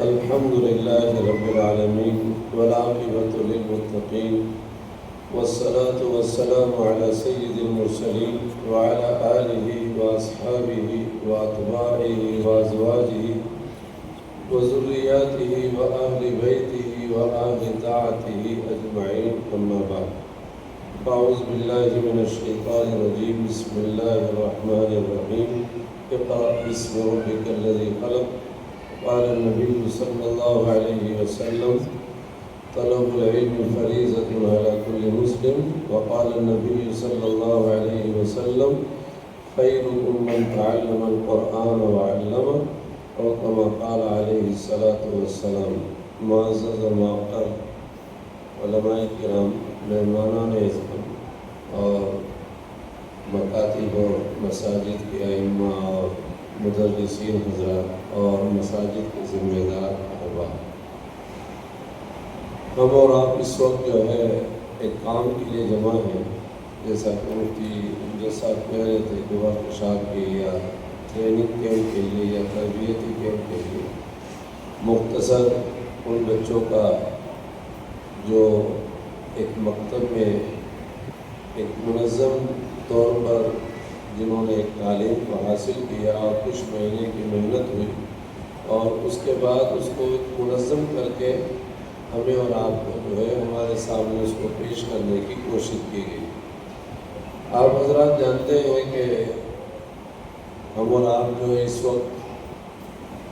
الحمد لله رب العالمين والعاقبة للمتقين والصلاة والسلام على سيد المرسلين وعلى آله وأصحابه وأتباعه وأزواجه وذرياته وأهل بيته وأهل طاعته أجمعين أما بعد أعوذ بالله من الشيطان الرجيم بسم الله الرحمن الرحيم اقرأ باسم ربك الذي خلق قال النبي صلى الله عليه وسلم طلب العلم فريضة على كل مسلم وقال النبي صلى الله عليه وسلم خيركم من تعلم القرآن وعلمه اور كما قال علیہ الصلاۃ والسلام۔ معزز و معقر علماء کرام، مہمانان اعظم اور مکاتب و مساجد کے ائمہ اور مدرسین حضرات اور مساجد کے ذمہ دار احباب، ہم اور آپ اس وقت جو ہے ایک کام کے لیے جمع ہیں، جیسا کہ مفتی جو صاحب کہہ رہے تھے کہ ورکشاپ کے یا ٹریننگ کیمپ کے لیے یا تربیتی کیمپ کے لیے مختصر ان بچوں کا جو ایک مکتب میں ایک منظم طور پر جنہوں نے ایک تعلیم کو حاصل کیا اور کچھ مہینے کی محنت ہوئی اور اس کے بعد اس کو منظم کر کے ہمیں اور آپ کو جو ہے ہمارے سامنے اس کو پیش کرنے کی کوشش کی گئی۔ آپ حضرات جانتے ہیں کہ ہم اور آپ جو ہے اس وقت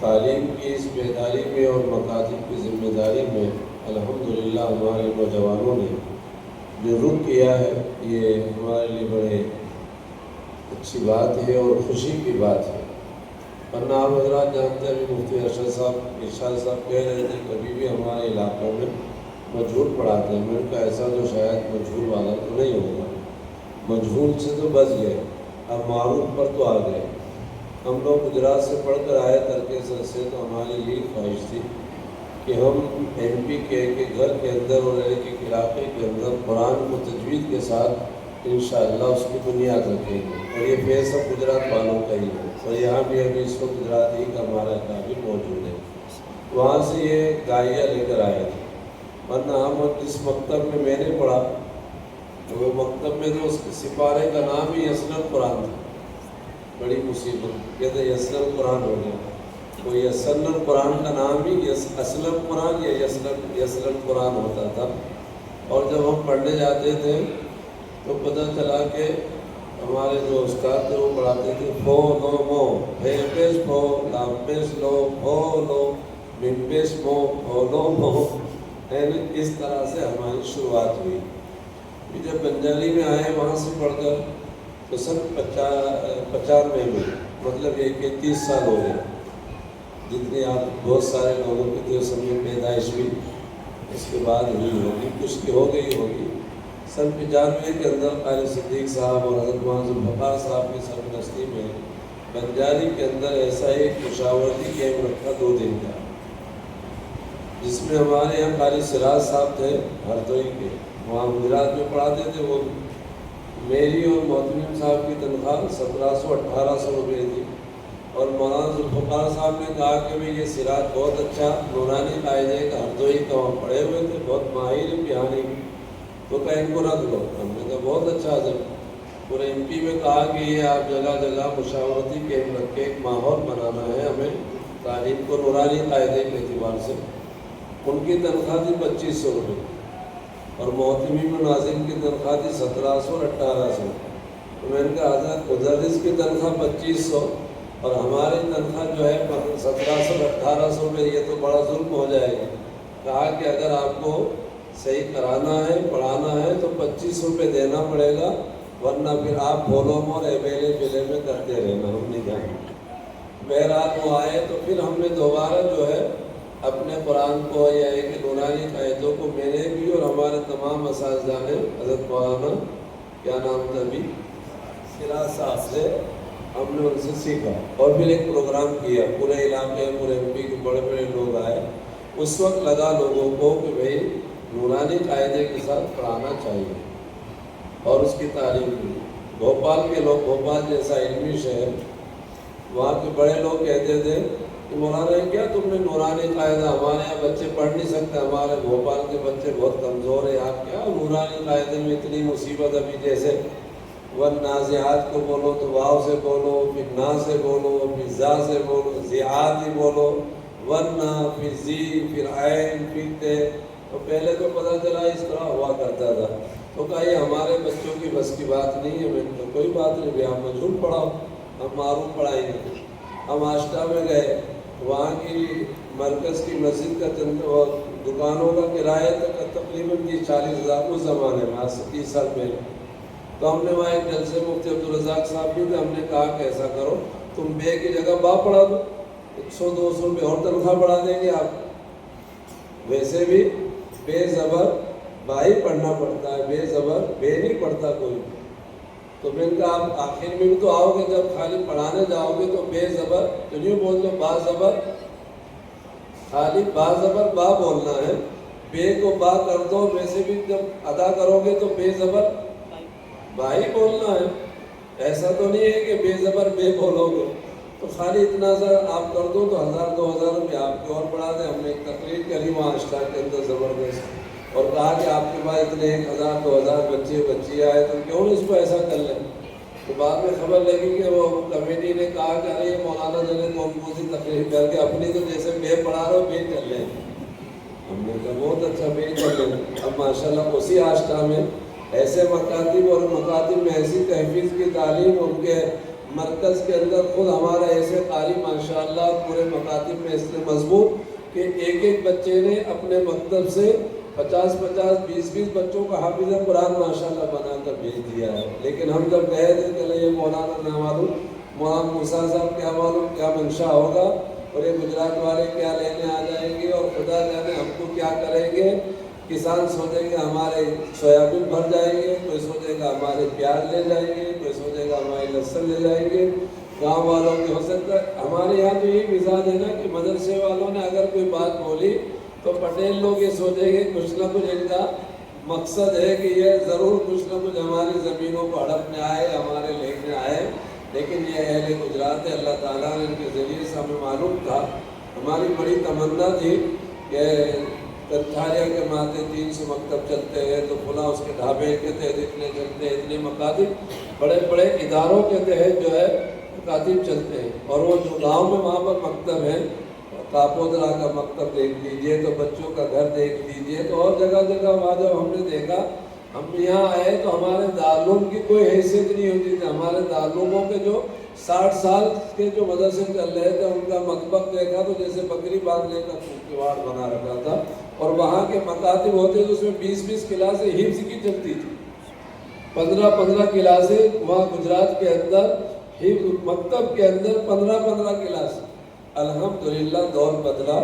تعلیم کی اس بیداری میں اور مکاتب کی ذمہ داری میں الحمدللہ ہمارے نوجوانوں نے جو رخ کیا ہے، یہ ہمارے لیے بڑے اچھی بات ہے اور خوشی کی بات ہے۔ ورنہ آپ حضرات جانتے ہیں، ابھی مفتی ارشد صاحب کہہ رہے تھے کبھی بھی ہمارے علاقوں میں مجہول پڑھاتے ہیں۔ میں نے کہا ایسا جو شاید مجہول والا تو نہیں ہوگا، مجہول سے تو بچ گئے، اب معروف پر تو آ گئے۔ ہم لوگ گجرات سے پڑھ کر آئے ترکیسر سے، تو ہماری یہی خواہش تھی کہ ہم ایم پی کے گھر کے اندر اور ایک علاقے کے اندر قرآن کو تجوید کے ساتھ انشاءاللہ اس کی بنیاد رکھیں گے، اور یہ فیض سب گجرات والوں کا ہی ہے، اور یہاں بھی ابھی اس کو گجراتی کا ہمارا قابل موجود ہے۔ وہاں سے یہ داعیہ لے کر آئے تھے، ورنہ ہم جس مکتب میں نے پڑھا تو وہ مکتب میں تو اس کے سپارے کا نام ہی یسر قرآن تھا۔ بڑی مصیبت، کہتے یسر قرآن ہو گیا، وہ یسر قرآن کا نام ہی اسلم قرآن یا یسر قرآن ہوتا تھا۔ اور جب ہم پڑھنے جاتے تھے تو پتہ چلا کہ ہمارے جو استاد تھے وہ پڑھاتے تھے فو لو مو، ہے پیش فو، لام پیش لو، فو لو، من پیش مو، فو لو مو، یعنی اس طرح سے ہماری شروعات ہوئی۔ جب بنجاری میں آئے وہاں سے پڑھ کر تو سن 95 میں، مطلب یہ کہ 30 سال ہو گئے، جتنے آپ بہت سارے لوگوں کی تو سمجھ پیدائش ہوئی اس کے بعد ہوئی ہوگی، کچھ کی ہو گئی ہوگی۔ سن 95 کے اندر قاری صدیق صاحب اور حضرت معاذ الفقار صاحب کی سرپرستی میں بنجاری کے اندر ایسا ایک مشاورتی کیمپ رکھا 2 دن کا، جس میں ہمارے یہاں قاری سراج صاحب تھے ہردوئی کے، وہاں گجرات میں پڑھاتے تھے۔ وہ میری اور محتمم صاحب کی تنخواہ 1700-1800 روپئے تھی، اور مولانا ذوالفقار صاحب نے کہا کہ بھئی یہ سراج بہت اچھا نورانی قاعدے کا ہردوئی کا وہاں پڑھے ہوئے تھے، بہت ماہر پہانے کی، تو کہا ان کو رکھ لو۔ ہم نے کہا بہت اچھا حضرت۔ پورے ایم پی میں کہا کہ یہ آپ جگہ جگہ مشاورتی کیمپ رکھ کے ایک ماحول بنانا ہے ہمیں تعلیم کو نورانی قاعدے کے اعتبار سے۔ ان کی تنخواہ تھی 2500 روپئے، اور محتمم ناظم کی تنخواہ تھی 1700 اور 1800۔ تو میں نے کہا حضرت مدرس کی تنخواہ 2500 اور ہماری تنخواہ جو ہے 1700-1800 روپئے، یہ تو بڑا ظلم ہو جائے گا۔ کہا کہ اگر آپ کو صحیح کرانا ہے، پڑھانا ہے تو 2500 روپئے دینا پڑے گا، ورنہ پھر آپ بولوم اور ایمیلے فیلے میں کرتے رہنا، ہم نہیں جائیں گے۔ بہرحال وہ آئے تو پھر ہم نے دوبارہ جو ہے اپنے قرآن کو یا ایک نورانی قاعدوں کو میں نے بھی اور ہمارے تمام اساتذہ نے حضرت مولانا کیا نام تھا ابھی سراج صاحب سے ہم نے ان سے سیکھا، اور پھر ایک پروگرام کیا، پورے علاقے پورے ایم پی کے بڑے بڑے لوگ آئے۔ اس وقت لگا لوگوں کو کہ بھئی نورانی قاعدے کے ساتھ پڑھانا چاہیے، اور اس کی تعلیم کی۔ بھوپال کے لوگ، بھوپال جیسا علمی شہر، وہاں کے بڑے لوگ کہتے تھے کہ مولانا کیا تم نے نورانی قاعدہ، ہمارے یہاں بچے پڑھ نہیں سکتے، ہمارے بھوپال کے بچے بہت کمزور ہیں، آپ کیا نورانی قاعدے میں اتنی مصیبت؟ ابھی جیسے والنازعات کو بولو تو واو سے بولو، پھر نا سے بولو، پھر زا سے بولو، زیاد ہی بولو، ورنہ پھر زی، پھر عین، پھر تے. تو پہلے تو پتہ چلا اس طرح ہوا کرتا تھا. تو کہا یہ ہمارے بچوں کی بس کی بات نہیں ہے. میں نے کوئی بات نہیں بھائی، ہم مجھول پڑھاؤ، ہم معروف پڑھائیں گے. ہم آشٹا میں گئے، وہاں کی مرکز کی مسجد کا دکانوں کا کرایہ تقریباً 40,000 اس زمانے میں، آج سے 30 سال پہلے. تو ہم نے وہاں ایک جلسے مفتی عبدالرزاق صاحب بھی تھے. ہم نے کہا کہ ایسا کرو، تم بے کی جگہ با پڑھا دو، 100-200 روپے اور تنخواہ بڑھا دیں گے آپ. ویسے بھی بے زبر با ہی پڑھنا پڑتا ہے، بے زبر بے نہیں پڑھتا کوئی. تو میں نے کہا آپ آخر میں بھی تو آؤ گے، جب خالی پڑھانے جاؤ گے تو بے زبر تو یوں بول دو، با زبر، خالی با زبر با بولنا ہے، بے کو با کر دو. ویسے بھی جب ادا کرو گے تو بے زبر با ہی بولنا ہے. ایسا تو نہیں ہے کہ بے زبر بے بولو گے. تو خالی اتنا سا آپ کر دو تو 1,000-2,000 روپے آپ کے اور بڑھا دیں. ہم نے ایک تقریر کری وہاں آشٹا کے اندر زبردست، اور کہا کہ آپ کے پاس اتنے 1,000-2,000 بچے بچی آئے تو کیوں اس کو ایسا کر لیں. تو بعد میں خبر لگی کہ وہ کمیٹی نے کہا کہ ارے یہ مولانا جنے کون سی تقریر کر کے اپنی تو جیسے بے پڑھا رہے ہو بے کر لیں. ہم نے کہا بہت اچھا، بے کر لیں. اب ماشاءاللہ اسی آشٹا میں ایسے مکاتب اور مکاتب میں ایسی تحفیظ کی تعلیم، ان کے مرکز کے اندر خود ہمارا ایسے قاری ماشاءاللہ پورے مکاتب میں اس نے مضبوط کہ ایک ایک بچے نے اپنے مکتب سے 50-50 20-20 بچوں کا حافظ قرآن ماشاءاللہ بنا کر بھیج دیا ہے. لیکن ہم جب گئے تھے کہ یہ مولانا نہ معلوم، مولانا موسیٰ صاحب کیا معلوم کیا منشا ہوگا، اور یہ گجرات والے کیا لینے آ جائیں گے، اور خدا جانے ہم کو کیا کریں گے. کسان سوچیں گے ہمارے سویابین بھر جائیں گے، کوئی سوچے گا ہمارے پیاز لے جائیں گے، کوئی سوچے گا ہمارے لہسن لے جائیں گے. گاؤں والوں کی ہو سکتا ہے. ہمارے یہاں تو یہی مزاج ہے نا کہ مدرسے والوں نے اگر کوئی بات بولی تو پٹیل لوگ یہ سوچیں گے کچھ نہ کچھ ان کا مقصد ہے کہ یہ ضرور کچھ نہ کچھ ہماری زمینوں کو ہڑپنے آئے، ہمارے لینے آئے. لیکن یہ اہل گجرات ہے، اللہ تعالیٰ نے ان کے ذریعے سے ہمیں معلوم تھا. ہماری بڑی تمنا تھی کہ کنتھاریا کے ماتے 300 مکتب چلتے ہیں، تو فلاں اس کے ڈھابے کے تحت اتنے چلتے ہیں، اتنے مکاتب بڑے بڑے اداروں کے تحت جو ہے مکاتب چلتے ہیں. اور وہ جو گاؤں میں وہاں پر مکتب ہیں، کاپودرا کا مکتب دیکھ لیجئے، تو بچوں کا گھر دیکھ لیجئے، تو اور جگہ جگہ وہاں جب ہم نے دیکھا، ہم یہاں آئے تو ہمارے دارالعلوم کی کوئی حیثیت نہیں ہوتی تھی. ہمارے دارالعلوموں کے جو 60 سال کے جو مدرسے چل رہے تھے ان کا مکتب دیکھا تو جیسے بکری باندھنے کا کواڑ بنا رکھا تھا. اور وہاں کے مکاتب ہوتے تو اس میں 20-20 کلاسیں حفظ کی چلتی تھی، 15-15 کلاسیں وہاں گجرات کے اندر مکتب کے اندر 15-15 کلاس. الحمدللہ دور بدلا،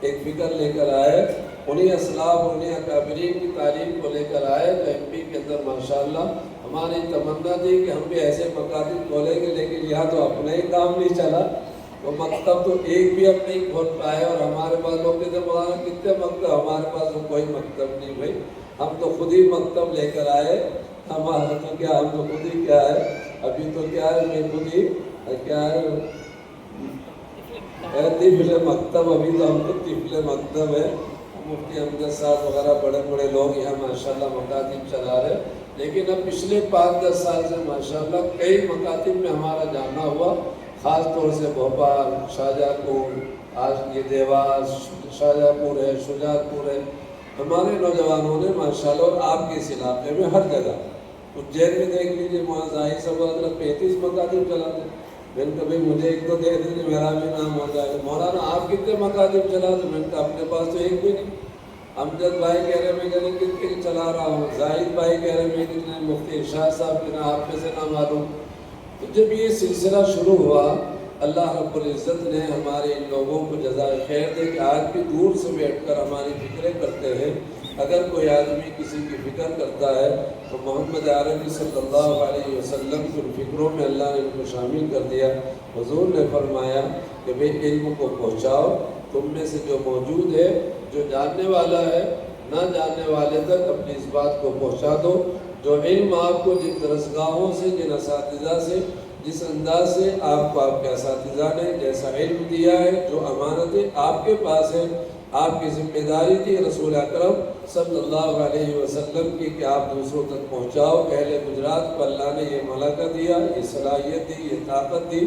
ایک فکر لے کر آئے، انہیں اسلاف انہیں اکابرین کی تعلیم کو لے کر آئے. تو ایم پی کے اندر ماشاءاللہ ہماری تمنا تھی کہ ہم بھی ایسے مکاتب کھولیں گے، لیکن یہاں تو اپنا ہی کام نہیں چلا. وہ مکتب تو ایک بھی اب نہیں کھول پائے. اور ہمارے پاس لوگ کہتے ہیں مولانا کتنے مکتب، ہمارے پاس تو کوئی مکتب نہیں بھائی، ہم تو خود ہی مکتب لے کر آئے. ہمارا تو کیا، ہم تو خود ہی کیا ہے، ابھی تو کیا ہے، میں خود ہی کیا ہے طفل مکتب، ابھی تو ہم تو طفل مکتب ہے. مفتی امجد صاحب وغیرہ بڑے بڑے لوگ یہاں ماشاءاللہ مکاتب چلا رہے. لیکن اب پچھلے 5-10 سال سے ماشاءاللہ کئی مکاتب میں ہمارا جانا ہوا، خاص طور سے بھوپال، شاہجہاں پور، آج یہ دیواس، شاہجہاں پور ہے، شجاعت پور ہے. ہمارے نوجوانوں نے ماشاءاللہ، اور آپ کے اس علاقے میں ہر جگہ، اجین میں دیکھ لیجیے وہاں ظاہر صاحب 35 مکاتب چلاتے. میں نے کہا بھائی مجھے ایک تو دے دیں میرا بھی نام ہو جائے. مولانا آپ کتنے مکاتب چلا؟ تو میں نے کہا اپنے پاس تو ایک بھی نہیں. امجد بھائی کہہ رہے میں کتنے چلا رہا ہوں، زاہد بھائی کہہ رہے میں کتنے، مفتی ارشاد صاحب کے آپ میں سے نہ معلوم. تو جب یہ سلسلہ شروع ہوا، اللہ رب العزت نے ہمارے ان لوگوں کو جزائے خیر دے کہ آج بھی دور سے بیٹھ کر ہماری فکریں کرتے ہیں. اگر کوئی آدمی کسی کی فکر کرتا ہے تو محمد عربی صلی اللہ علیہ وسلم کی فکروں میں اللہ نے ان کو شامل کر دیا. حضور نے فرمایا کہ بھئی علم کو پہنچاؤ، تم میں سے جو موجود ہے، جو جاننے والا ہے، نہ جاننے والے تک اپنی اس بات کو پہنچا دو. جو علم آپ کو جن درسگاہوں سے، جن اساتذہ سے جس انداز سے آپ کو آپ کے اساتذہ نے جیسا علم دیا ہے، جو امانتیں آپ کے پاس ہیں، آپ کی ذمہ داری تھی رسول اکرم صلی اللہ علیہ وسلم کی کہ آپ دوسروں تک پہنچاؤ۔ اہل گجرات کو اللہ نے یہ ملکہ دیا، یہ صلاحیت دی، یہ طاقت دی،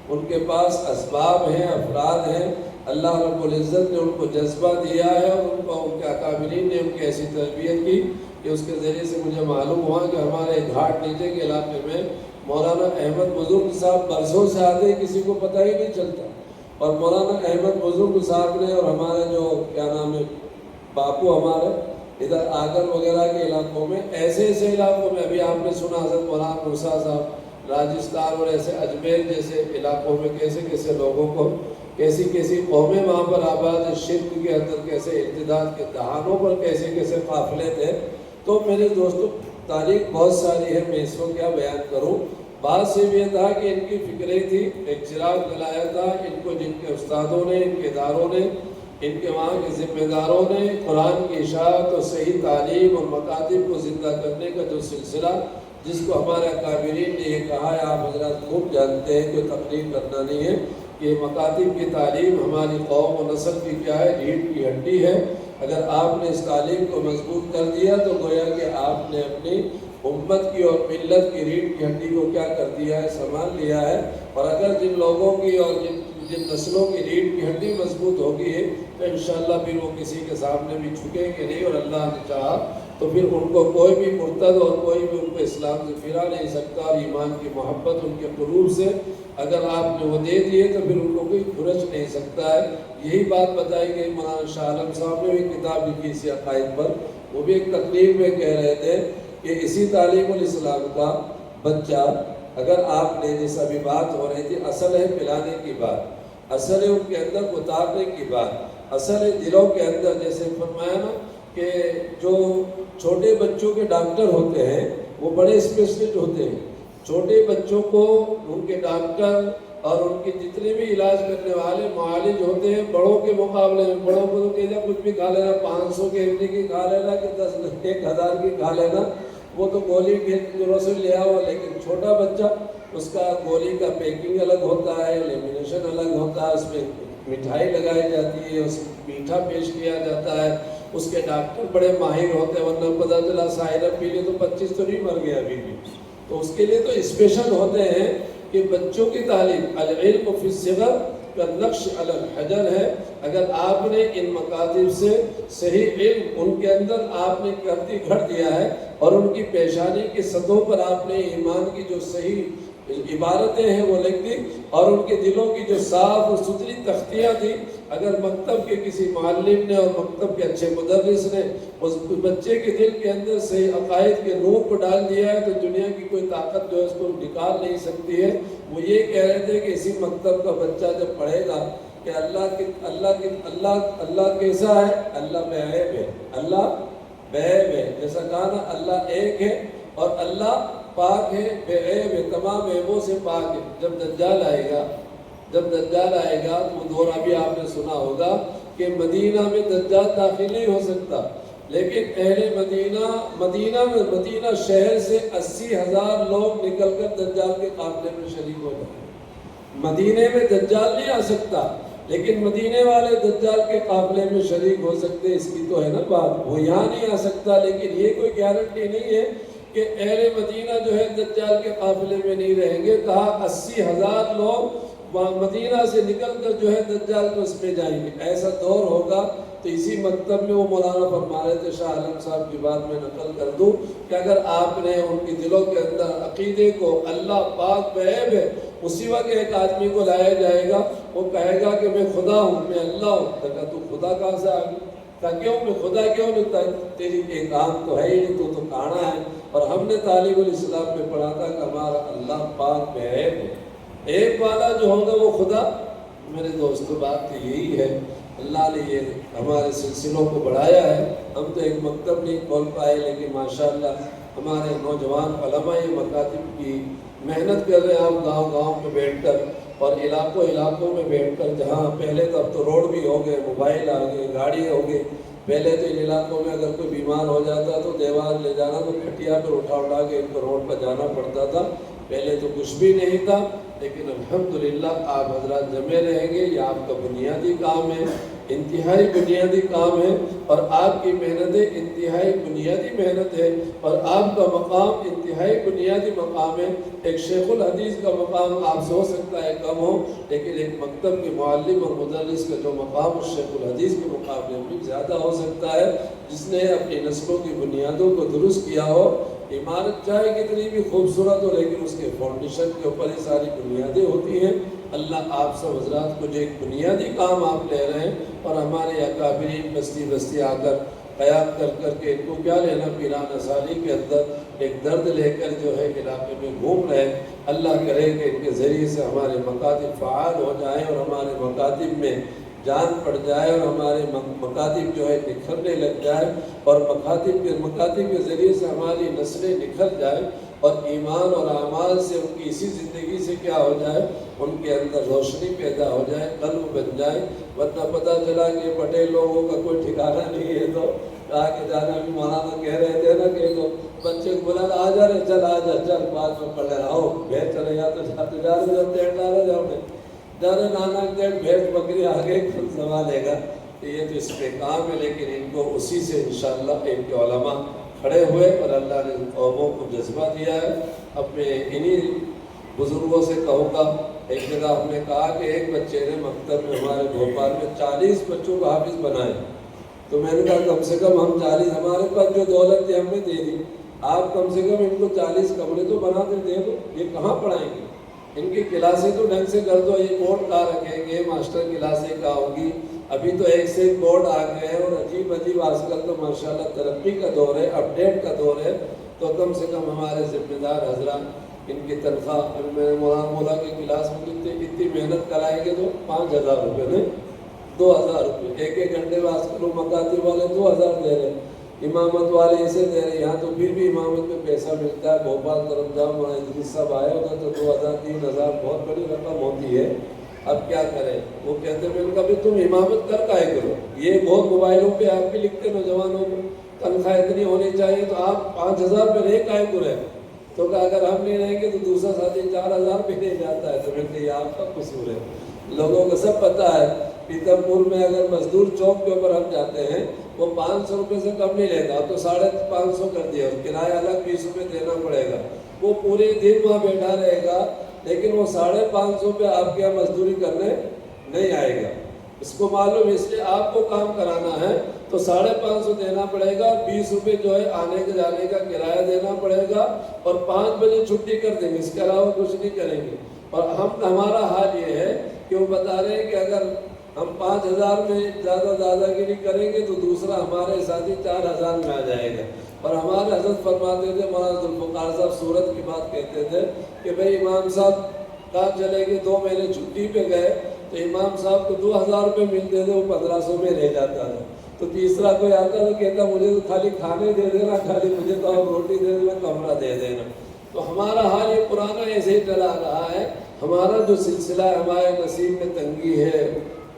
ان کے پاس اسباب ہیں، افراد ہیں، اللہ رب العزت نے ان کو جذبہ دیا ہے، اور ان کو ان کے اکابرین نے ان کی ایسی تربیت کی کہ اس کے ذریعے سے مجھے معلوم ہوا کہ ہمارے گھاٹ نیچے کے علاقے میں مولانا احمد بزرگ صاحب برسوں سے آتے ہیں، کسی کو پتہ ہی نہیں چلتا، اور مولانا احمد بزرگ صاحب نے اور ہمارے جو کیا نام ہے باپو ہمارے ادھر آگر وغیرہ کے علاقوں میں، ایسے ایسے علاقوں میں، ابھی آپ نے سنا حضرت مولانا موسیٰ صاحب راجستھان اور ایسے اجمیر جیسے علاقوں میں کیسے کیسے لوگوں کو، کیسی کیسی قومیں وہاں پر آباد ہیں، شرک کے اندر کیسے ارتداد کے دہانوں پر کیسے کیسے قافلے تھے۔ تو میرے دوستوں تاریخ بہت ساری ہے، میں اس کو کیا بیان کروں۔ بات صرف یہ تھا کہ ان کی فکریں تھی، ایک چراغ جلایا تھا، ان کو جن کے استادوں نے، ان کے اداروں نے، ان کے وہاں کے ذمہ داروں نے قرآن کی اشاعت اور صحیح تعلیم اور مکاتب کو زندہ کرنے کا جو سلسلہ، جس کو ہمارے اکابرین نے یہ کہا ہے، آپ حضرات خوب جانتے ہیں، کوئی تقریر کرنا نہیں ہے، کہ مکاتب کی تعلیم ہماری قوم و نسل کی کیا ہے، ریڑھ کی ہڈی ہے۔ اگر آپ نے اس تعلیم کو مضبوط کر دیا تو گویا کہ آپ نے اپنی امت کی اور ملت کی ریڑھ کی ہڈی کو کیا کر دیا ہے، سنبھال لیا ہے۔ اور اگر جن لوگوں کی اور جن نسلوں کی ریڑھ کی ہڈی مضبوط ہوگی ہے تو انشاءاللہ پھر وہ کسی کے سامنے بھی جھکیں گے نہیں، اور اللہ نے چاہا تو پھر ان کو کوئی بھی مرتد اور کوئی بھی ان کو اسلام سے پھرا نہیں سکتا، اور ایمان کی محبت ان کے قلوب سے اگر آپ نے وہ دے دیے تو پھر ان کو کوئی کھرچ نہیں سکتا ہے۔ یہی بات بتائی گئی، مولانا شاہ عالم صاحب نے بھی کتاب لکھی اسی عقائد پر، وہ بھی ایک تقریر میں کہہ رہے تھے کہ اسی تعلیم الاسلام کا بچہ، اگر آپ نے جیسا بھی بات ہو رہی تھی، اصل ہے پلانے کی بات، اصل ہے ان کے اندر اتارنے کی بات، اصل ہے دلوں کے اندر، جیسے فرمایا نا کہ جو چھوٹے بچوں کے ڈاکٹر ہوتے ہیں وہ بڑے اسپیشلسٹ ہوتے ہیں، چھوٹے بچوں کو ان کے ڈاکٹر اور ان کے جتنے بھی علاج کرنے والے معالج ہوتے ہیں بڑوں کے مقابلے میں، بڑوں کو تو کہنا کچھ بھی کھا لینا، 500 کی MD کی کھا لینا کہ 10,000 کی کھا لینا، وہ تو گولی کے جروں سے لیا ہوا، لیکن چھوٹا بچہ اس کا گولی کا پیکنگ الگ ہوتا ہے، لیمینیشن الگ ہوتا ہے، اس میں مٹھائی لگائی جاتی ہے، اس میں میٹھا پیش کیا جاتا ہے، اس کے ڈاکٹر بڑے ماہر ہوتے ہیں، ورنہ پتہ چلا سائرپ پی لے تو 25 تو نہیں مر گیا ابھی بھی۔ تو اس کے لیے تو اسپیشل ہوتے ہیں کہ بچوں کی تعلیم، العلم فی الصغر کا نقش علی الحجر ہے۔ اگر آپ نے ان مکاتب سے صحیح علم ان کے اندر آپ نے کرتی گھڑ دیا ہے، اور ان کی پیشانی کی سطحوں پر آپ نے ایمان کی جو صحیح عبارتیں ہیں وہ لکھ دی، اور ان کے دلوں کی جو صاف اور ستھری تختیاں تھیں، اگر مکتب کے کسی معلم نے اور مکتب کے اچھے مدرس نے اس بچے کے دل کے اندر صحیح عقائد کے نور کو ڈال دیا ہے تو دنیا کی کوئی طاقت جو ہے اس کو نکال نہیں سکتی ہے۔ وہ یہ کہہ رہے تھے کہ اسی مکتب کا بچہ جب پڑھے گا کہ اللہ کیسا ہے، اللہ بے عیب ہے، اللہ بے عیب ہے، جیسا کہا نا اللہ ایک ہے اور اللہ پاک ہے، بے عیب ہے، تمام عیبوں سے پاک ہے۔ جب دجال آئے گا تو وہ دور ابھی آپ نے سنا ہوگا کہ مدینہ میں دجال داخل نہیں ہو سکتا، لیکن اہل مدینہ شہر سے 80,000 لوگ نکل کر دجال کے قافلے میں شریک ہو جائیں۔ مدینے میں دجال نہیں آ سکتا، لیکن مدینے والے دجال کے قافلے میں شریک ہو سکتے، اس کی تو ہے نا بات۔ وہ یہاں نہیں آ سکتا، لیکن یہ کوئی گارنٹی نہیں ہے کہ اہل مدینہ جو ہے دجال کے قافلے میں نہیں رہیں گے۔ کہا 80,000 لوگ مدینہ سے نکل کر جو ہے دجال کو اس میں جائیں گے، ایسا دور ہوگا۔ تو اسی مکتب میں وہ مولانا فرما رہے تھے، شاہ عالم صاحب کی بات میں نقل کر دوں کہ اگر آپ نے ان کی دلوں کے اندر عقیدے کو اللہ پاک بے عیب ہے، اسی وقت ایک آدمی کو لایا جائے گا، وہ کہے گا کہ میں خدا ہوں، میں اللہ ہوں، کہا تو خدا کہاں سے آ گئی؟ کہا کیوں میں خدا کیوں نہیں؟ تیری ایک آنکھ تو ہے ہی نہیں، تو کانا ہے۔ اور ہم نے تعلیم الاسلام میں پڑھا تھا کہ ہمارا اللہ پاک بے عیب ہے، ایک والا جو ہوگا وہ خدا۔ میرے دوستو بات تو یہی ہے، اللہ نے یہ ہمارے سلسلوں کو بڑھایا ہے۔ ہم تو ایک مکتب نہیں کھول پائے، لیکن ماشاءاللہ ہمارے نوجوان علماء یہ مکاتب کی محنت کر رہے ہیں۔ ہم گاؤں گاؤں میں بیٹھ کر اور علاقوں میں بیٹھ کر، جہاں پہلے تو اب تو روڈ بھی ہو گئے، موبائل آ گئے، گاڑی ہو گئی، پہلے تو ان علاقوں میں اگر کوئی بیمار ہو جاتا تو دیوار لے جانا تو کھٹیا پر اٹھا کے ان کو روڈ پر جانا پڑتا تھا، پہلے تو کچھ بھی نہیں تھا، لیکن الحمدللہ آپ حضرات جمع رہیں گے، یہ آپ کا بنیادی کام ہے، انتہائی بنیادی کام ہے، اور آپ کی محنتیں انتہائی بنیادی محنت ہے، اور آپ کا مقام انتہائی بنیادی مقام ہے۔ ایک شیخ الحدیث کا مقام آپ سے ہو سکتا ہے کم ہو، لیکن ایک مکتب کے معلم اور مدرس کا جو مقام اس شیخ الحدیث کے مقابلے میں زیادہ ہو سکتا ہے، جس نے اپنی نسلوں کی بنیادوں کو درست کیا ہو۔ عمارت چاہے کتنی بھی خوبصورت ہو، لیکن اس کے فاؤنڈیشن کے اوپر ہی ساری بنیادیں ہوتی ہیں۔ اللہ آپ سب حضرات کو جو ایک بنیادی کام آپ لے رہے ہیں، اور ہمارے اکابرین بستی بستی آ کر قیام کر کے ان کو کیا لینا، پیرانہ سالی کے اندر ایک درد لے کر جو ہے علاقے میں گھوم رہے ہیں، اللہ کرے کہ ان کے ذریعے سے ہمارے مکاتب فعال ہو جائیں، اور ہمارے مکاتب میں جان پڑ جائے، اور ہمارے مکاتب جو ہے نکھرنے لگ جائے، اور مکاتب کے ذریعے سے ہماری نسلیں نکھر جائیں، اور ایمان اور اعمال سے ان کی اسی زندگی سے کیا ہو جائے، ان کے اندر روشنی پیدا ہو جائے، قلب بن جائے۔ ورنہ پتہ چلا کہ پٹیل لوگوں کا کوئی ٹھکانہ نہیں ہے، تو کہا کہ جانا بھی مولانا کہہ رہے تھے نا کہ تو بچے کو بولا آ جا رہے، چل آ جا، چل بعد میں پڑھ رہا ہو، بھیڑ چلے یا تو جاتے جا رہے جب تیڑ ڈالے جاؤ گے جانے نانا تیڑ بھیڑ بکری آگے خود سنبھالے گا، تو یہ تو اس پہ کام ہے۔ لیکن ان کو اسی سے انشاءاللہ ان کے علماء کھڑے ہوئے، اور اللہ نے قوموں کو جذبہ دیا ہے۔ اب میں انہی بزرگوں سے کہوں گا، ایک جگہ ہم نے کہا کہ ایک بچے نے مکتب میں ہمارے بھوپال میں 40 بچوں کو حافظ بنائے، تو میں نے کہا کم سے کم ہم 40، ہمارے پاس جو دولت تھی ہم نے دے دی، آپ کم سے کم ان کو 40 کمرے تو بنا کے دے دو، یہ کہاں پڑھائیں گے؟ ان کی کلاسیں تو ڈھنگ سے کر دو، یہ بورڈ کہاں رکھیں گے، ماسٹر کلاسیں کہاں ہوں گی؟ ابھی تو ایک سے ایک بورڈ آ گئے ہیں، اور عجیب آج کل تو ماشاءاللہ ترقی کا دور ہے، اپڈیٹ کا دور ہے، تو کم سے کم ہمارے ذمہ دار حضرات ان کی تنخواہ، میں مولانا مولا کی کلاس میں اتنی محنت کرائیں گے تو 5000 روپے نہیں 2000 روپے، ایک گھنٹے میں آج کل مکاتب والے 2000 دے رہے ہیں، امامت والے اسے دے رہے ہیں، یہاں تو پھر بھی امامت میں پیسہ ملتا ہے۔ بھوپال طرف جاؤ، مولانا ادریس صاحب آئے ہوتا تو 2000 3000 بہت بڑی رقم ہوتی ہے۔ اب کیا کریں؟ وہ کہتے ہیں میں نے کہا بھی تم امامت کر کائے کرو، یہ بہت موبائلوں پہ آپ بھی لکھتے نوجوانوں کو تنخواہ اتنی ہونی چاہیے، تو آپ 5000 پہ رہ کائے کو رہے؟ تو کہ اگر ہم نہیں رہیں گے تو دوسرا ساتھی 4000 پہ نہیں جاتا ہے، تو میں کہ یہ آپ کا قصور ہے۔ لوگوں کو سب پتہ ہے، پیتم پور میں اگر مزدور چوک کے اوپر ہم جاتے ہیں، وہ 500 روپے سے کم نہیں لیتا، تو 550 کر دیا، کرایہ الگ 20 روپے دینا پڑے گا، وہ پورے دن وہاں بیٹھا رہے گا، لیکن وہ 550 پہ آپ کے یہاں مزدوری کرنے نہیں آئے گا۔ اس کو معلوم، اس لیے آپ کو کام کرانا ہے تو 550 دینا پڑے گا، 20 روپے جو ہے آنے کے جانے کا کرایہ دینا پڑے گا، اور 5 بجے چھٹی کر دیں گے، اس کے علاوہ کچھ نہیں کریں گے۔ اور ہمارا حال یہ ہے کہ وہ بتا رہے ہیں کہ اگر ہم 5000 میں زیادہ گیری کریں گے تو دوسرا ہمارے ساتھی 4000 میں آ جائے گا۔ اور ہمارے حضرت فرماتے تھے، مولانا ذوالفقار صاحب سورت کی بات کہتے تھے کہ بھئی امام صاحب کہاں چلے گئے، 2 مہینے چھٹی پہ گئے، تو امام صاحب کو 2000 روپے ملتے تھے، وہ 1500 میں رہ جاتا تھا۔ تو تیسرا کوئی آتا تو کہتا مجھے تو خالی کھانے دے دینا، خالی مجھے تو آپ روٹی دے دینا، کمرہ دے دینا۔ تو ہمارا حال یہ پرانا ایسے ہی چلا رہا ہے۔ ہمارا جو سلسلہ ہے، ہمارے نصیب میں تنگی ہے،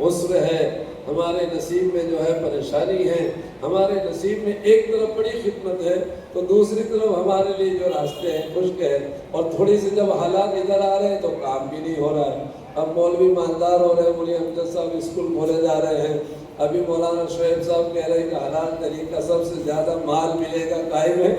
عسر ہے، ہمارے نصیب میں جو ہے پریشانی ہے، ہمارے نصیب میں ایک طرف بڑی خدمت ہے تو دوسری طرف ہمارے لیے جو راستے ہیں خشک ہے، اور تھوڑی سی جب حالات ادھر آ رہے ہیں تو کام بھی نہیں ہو رہا ہے۔ اب مولوی مالدار ہو رہے ہیں، مولوی امجد صاحب اسکول کھولے جا رہے ہیں، ابھی مولانا شعیب صاحب کہہ رہے ہیں کہ حلال طریقہ سب سے زیادہ مال ملے گا قائم ہے،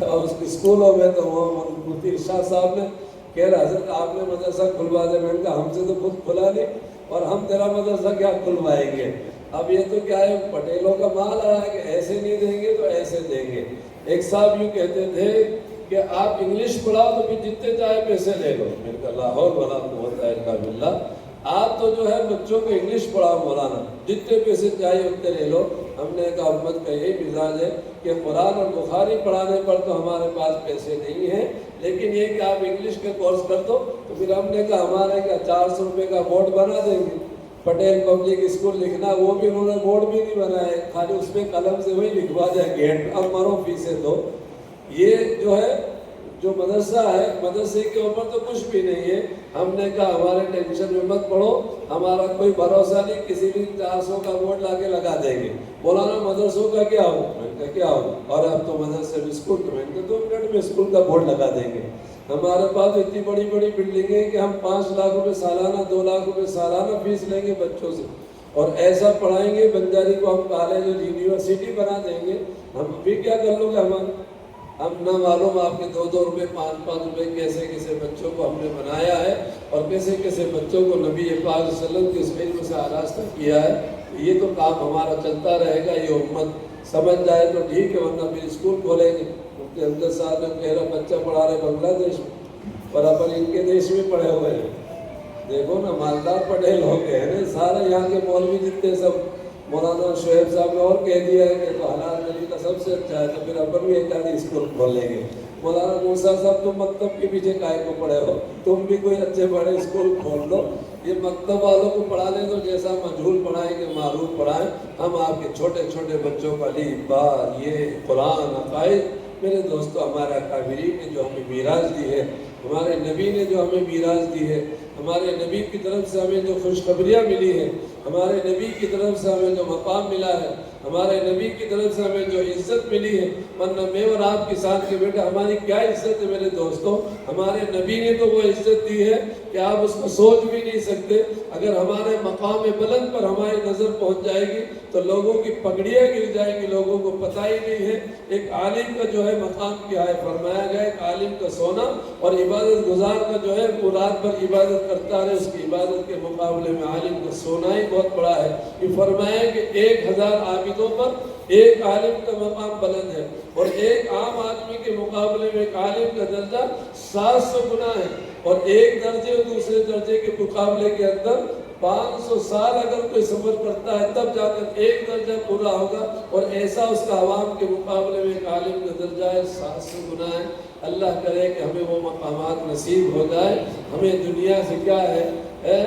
اور اس اسکولوں میں تو وہ مفتی ارشاد صاحب نے کہہ رہا حضرت آپ نے مدرسہ کھلوا دے، میں نے کہا ہم سے تو خود کھلا نہیں، اور ہم تیرا مدرسہ کیا کھلوائیں گے؟ اب یہ تو کیا ہے، پٹیلوں کا مال آیا کہ ایسے نہیں دیں گے تو ایسے دیں گے۔ ایک صاحب یوں کہتے تھے کہ آپ انگلش پڑھاؤ تو پھر جتنے چاہے پیسے لے لو، میں نے کہا لا حول ولا قوت الا باللہ، آپ تو جو ہے بچوں کو انگلش پڑھاؤ مولانا، جتنے پیسے چاہیے اتنے لے لو۔ ہم نے کہا امت کا یہی مزاج ہے کہ قرآن اور بخاری پڑھانے پر تو ہمارے پاس پیسے نہیں ہیں، لیکن یہ کہ آپ انگلش کے کورس کر دو، تو پھر ہم نے کہا ہمارے کیا 400 روپے کا بورڈ بنا دیں گے، پٹیل پبلک اسکول لکھنا، وہ بھی انہوں نے بورڈ بھی نہیں بنائے، خالی اس میں قلم سے وہی لکھوا جائے گیٹ، اب مرو فیسیں دو۔ یہ جو ہے جو مدرسہ ہے، مدرسے کے اوپر تو کچھ بھی نہیں ہے۔ ہم نے کہا ہمارے ٹینشن میں مت پڑھو، ہمارا کوئی بھروسہ نہیں، کسی بھی 400 کا بورڈ لا کے لگا دیں گے۔ مولانا مدرسوں کا کیا ہو؟ میں نے کہا کیا ہو؟ اور اب تو مدرسے میں اسکول، تو میں نے کہا 2 منٹ میں اسکول کا بورڈ لگا دیں گے۔ ہمارے پاس اتنی بڑی بڑی بلڈنگیں ہیں کہ ہم 5 لاکھ روپے سالانہ 2 لاکھ روپے سالانہ فیس لیں گے بچوں سے، اور ایسا پڑھائیں گے بنجاری کو ہم کالج اور یونیورسٹی بنا دیں گے، ہم بھی کیا کر لو گے؟ ہم نہ معلوم آپ کے 2 روپے 5 روپے کیسے کیسے بچوں کو ہم نے بنایا ہے، اور کیسے کیسے بچوں کو نبی پاک صلی اللہ علیہ وسلم کے اس علم سے آراستہ کیا ہے۔ یہ تو کام ہمارا چلتا رہے گا، یہ امت سمجھ جائے تو ٹھیک ہے، ورنہ پھر اسکول کھولیں گے۔ مفتی امجد صاحب نے کہہ رہا بچہ پڑھا رہے بنگلہ دیش میں، پر اپن ان کے دیش میں پڑھے ہوئے ہیں۔ دیکھو نا، مالدار پٹیل ہو گئے ہیں نا سارے یہاں کے مولوی جتنے سب۔ مولانا شعیب صاحب نے اور کہہ دیا ہے کہ تو حلال نبی کا سب سے اچھا ہے، تو پھر اپن بھی ایک آدھی اسکول کھول لیں گے۔ مولانا موسیٰ صاحب تم مکتب کے پیچھے کائے کو پڑے ہو، تم بھی کوئی اچھے بڑے اسکول کھول لو۔ یہ مکتب والوں کو پڑھانے تو جیسا مجہول پڑھائیں گے معروف پڑھائیں، ہم آپ کے چھوٹے چھوٹے بچوں کو الف با یہ قرآن عقائد۔ میرے دوستو، ہمارے اکابرین نے جو ہمیں میراث دی ہے، ہمارے نبی نے جو ہمیں میراث دی ہے، ہمارے نبی کی طرف سے ہمیں جو خوشخبریاں ملی ہیں، ہمارے نبی کی طرف سے ہمیں جو مقام ملا ہے، ہمارے نبی کی طرف سے ہمیں جو عزت ملی ہے، ورنہ میں اور آپ کے ساتھ کے بیٹے ہماری کیا عزت ہے میرے دوستوں؟ ہمارے نبی نے تو وہ عزت دی ہے کہ آپ اس کو سوچ بھی نہیں سکتے۔ اگر ہمارے مقام بلند پر ہماری نظر پہنچ جائے گی تو لوگوں کی پگڑیاں گر جائیں گی، لوگوں کو پتہ ہی نہیں ہے ایک عالم کا جو ہے مقام کیا ہے۔ فرمایا گیا ایک عالم کا سونا اور عبادت گزار کا جو ہے وہ رات بھر عبادت کرتا رہے، اس کی عبادت کے مقابلے میں عالم کا سونا ہی بہت بڑا ہے۔ یہ فرمایا کہ 1000 عابدوں پر ایک عالم کا مقام بلند ہے، اور ایک عام آدمی کے مقابلے میں ایک عالم کا درجہ 700 گنا ہے، اور ایک درجے اور دوسرے درجے کے مقابلے کے اندر 500 سال اگر کوئی سفر کرتا ہے تب جا کر ایک درجہ پورا ہوگا، اور ایسا اس کا عوام کے مقابلے میں ایک عالم کا درجہ ہے 700 گنا ہے۔ اللہ کرے کہ ہمیں وہ مقامات نصیب ہو جائے۔ ہمیں دنیا سے کیا ہے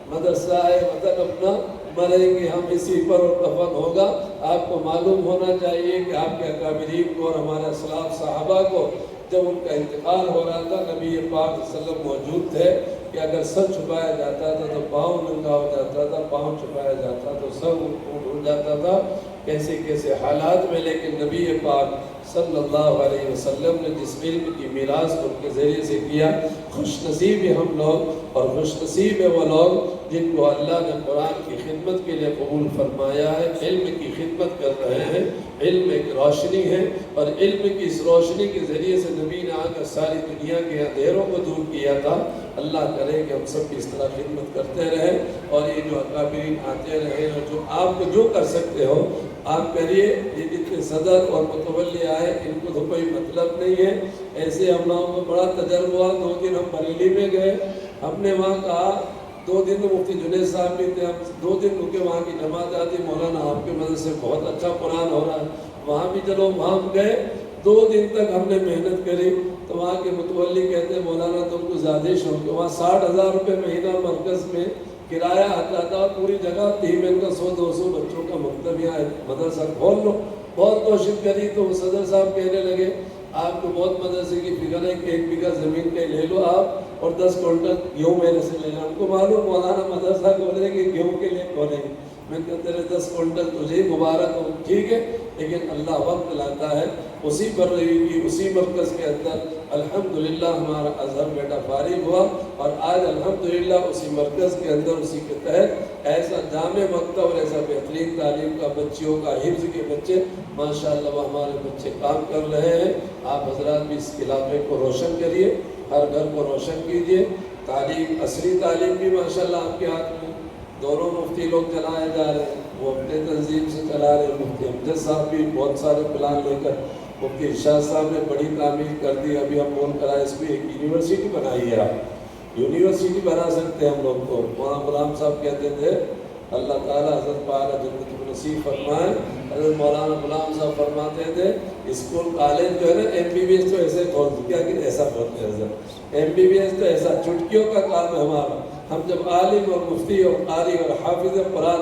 مدرسہ ہے، وطن اپنا، مریں گے ہم اسی پر اور کفن ہوگا۔ آپ کو معلوم ہونا چاہیے کہ آپ کے اکابرین کو اور ہمارے اسلاف صحابہ کو جب ان کا انتقال ہو رہا تھا، نبی پاک صلی اللہ علیہ وسلم موجود تھے کہ اگر سر چھپایا جاتا تھا تو پاؤں ننگا ہو جاتا تھا، پاؤں چھپایا جاتا تو سر اڑ جاتا تھا، کیسے کیسے حالات میں۔ لیکن نبی پاک صلی اللہ علیہ وسلم نے جس علم کی میراث ان کے ذریعے سے کیا، خوش نصیب ہیں ہم لوگ، اور خوش نصیب ہے وہ لوگ جن کو اللہ نے قرآن کی خدمت کے لیے قبول فرمایا ہے، علم کی خدمت کر رہے ہیں۔ علم ایک روشنی ہے، اور علم کی اس روشنی کے ذریعے سے نبی نے آ کر ساری دنیا کے اندھیروں کو دور کیا تھا۔ اللہ کرے کہ ہم سب کی اس طرح خدمت کرتے رہیں، اور یہ جو اکابرین آتے رہیں، اور جو آپ کو جو کر سکتے ہو آپ کریے۔ یہ جتنے صدر اور متولی آئے ان کو تو کوئی مطلب نہیں ہے، ایسے ہم لوگوں کو بڑا تجربہ۔ 2 دن ہم بریلی میں گئے، ہم نے وہاں کہا 2 دن تو مفتی جنید صاحب بھی تھے، ہم 2 دن رکے، وہاں کی جماعت آتی، مولانا آپ کے مدد سے بہت اچھا قرآن ہو رہا ہے، وہاں بھی چلو۔ وہاں ہم گئے، 2 دن تک ہم نے محنت کری، تو وہاں کے متولی کہتے ہیں مولانا تم کو زیادہ شوق ہے۔ وہاں 60,000 روپے مہینہ مرکز میں کرایہ آتا تھا، پوری جگہ تیمن کا 100-200 بچوں کا مکتب یہاں مدرسہ کھول لو۔ بہت کوشش کری تو صدر صاحب کہنے لگے آپ کو بہت مدرسے کی فکر ہے کہ 1 بیگھہ زمین پہ لے لو آپ، اور 10 کنٹل گیہوں میرے سے لے لو۔ ان کو معلوم مولانا مدرسہ کھولے کہ گیہوں کے لیے کھولیں گے۔ میں کہتے رہے 10 کنٹل تجھے مبارک ہو، ٹھیک ہے، لیکن اللہ وقت لاتا ہے۔ اسی برری کی اسی مرکز کے اندر الحمدللہ ہمارا اظہر بیٹا فارغ ہوا، اور آج الحمدللہ اسی مرکز کے اندر اسی کے تحت ایسا جامع مکتب اور ایسا بہترین تعلیم کا بچیوں کا حفظ کے بچے ماشاءاللہ وہ ہمارے بچے کام کر رہے ہیں۔ آپ حضرات بھی اس علاقے کو روشن کریے، ہر گھر کو روشن کیجیے۔ تعلیم، عصری تعلیم بھی ماشاءاللہ آپ کے ہاتھ میں، دونوں مفتی لوگ چلائے جا رہے ہیں، وہ اپنے تنظیم سے چلا رہے ہیں۔ مفتی امجد صاحب بھی بہت سارے پلان لے کر، مفتی ارشاد صاحب نے بڑی تعمیر کر دی، ابھی ہم بول کر آئے اس کو ایک یونیورسٹی بنائی ہے۔ آپ یونیورسٹی بنا سکتے ہیں ہم لوگ کو۔ وہاں غلام صاحب کہتے تھے اللہ تعالیٰ حضرت پالا جنت کو نصیب فرمائے، حضرت مولانا غلام صاحب فرماتے تھے اسکول کالج جو ہے نا MBBS تو ایسے کھول دو، کیا کہ ایسا بولتے ہیں حضرت، MBBS تو ایسا چٹکیوں کا کام ہے ہمارا۔ ہم جب عالم اور مفتی اور قاری اور حافظ قرآن